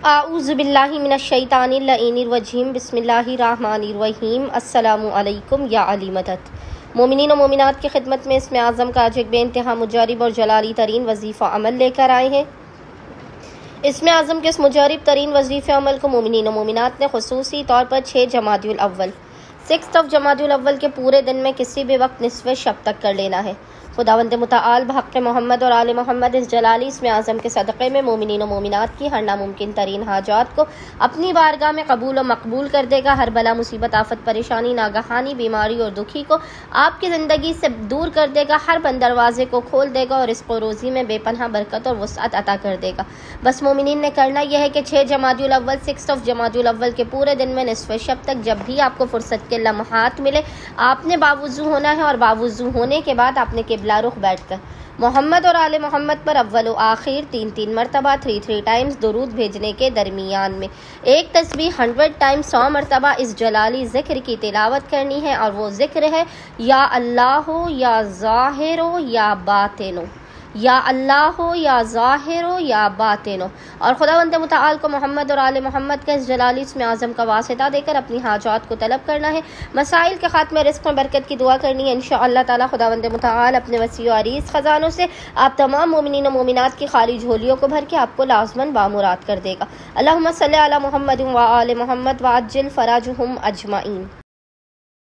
आऊज़ुबिल्लाहि मिनश्शैतानिर्रजीम बिस्मिल्लाहिर्रहमानिर्रहीम। अस्सलामु अलैकुम या अली मदद। मोमिनीन और मोमिनात की खिदमत में इसमें आज़म का आज एक बेइंतहा मुजरिब और जलाली तरीन वजीफ़ा अमल लेकर आए हैं। इसमें आज़म के इस मुजरिब तरीन वजीफ़े अमल को मोमिनीन और मोमिनात ने खुसूसी तौर पर 6 जमादियुल अव्वल 6 जमादियुल अव्वल के पूरे दिन में किसी भी वक्त निस्फ़े शब तक कर लेना है। खुदावंद मुतआल बहक़ मोहम्मद और आले मोहम्मद इस जलाली इसमें आज़म के सदक़े में मोमिनीन और मोमिनात की हर नामुमकिन तरीन हाजात को अपनी बारगाह में कबूल और मकबूल कर देगा। हर बला मुसीबत आफत परेशानी नागहानी बीमारी और दुखी को आपकी ज़िंदगी से दूर कर देगा। हर बंद दरवाजे को खोल देगा और रिज़्क़ और रोज़ी में बेपनाह बरकत और वुसअत अता कर देगा। बस मोमिनीन ने करना यह है कि 6 जमादियुल अव्वल 6 जमादियुल अव्वल के पूरे दिन में निस्फ़े शब तक जब भी आपको फुर्सत के लम्हात मिले आपने बावुज़ू होना है और बावुज़ू होने के बाद आपने किबला रुख बैठकर मोहम्मद और आले मोहम्मद पर अव्वल व आखिर 3 मरतबा 3 टाइम्स दुरूद भेजने के दरमियान में एक तस्बीह 100 टाइम्स 100 मरतबा इस जलाली ज़िक्र की तिलावत करनी है। और वो ज़िक्र है या अल्लाह या ज़ाहिरो या बातिनो, या अल्लाह हो या ज़ाहिर हो या बातिन हो। और खुदावंद मुतआल को मोहम्मद और आले मोहम्मद के इस जलाली इसमें आज़म का वास्ता देकर अपनी हाजात को तलब करना है। मसाइल के खात्मे रिज़्क़ में बरकत की दुआ करनी है। इंशाअल्लाह ताला खुदावंद मुतआल अपने वसी और अरीज़ ख़ज़ानों से आप तमाम मोमिनीन और मोमिनात की खाली झोलियों को भर के आपको लाज़मन बामुराद कर देगा। अल्लाहुम्मा सल्ली अला मुहम्मद व आले मोहम्मद व अज्जिल फ़राजुहुम अजमाइन।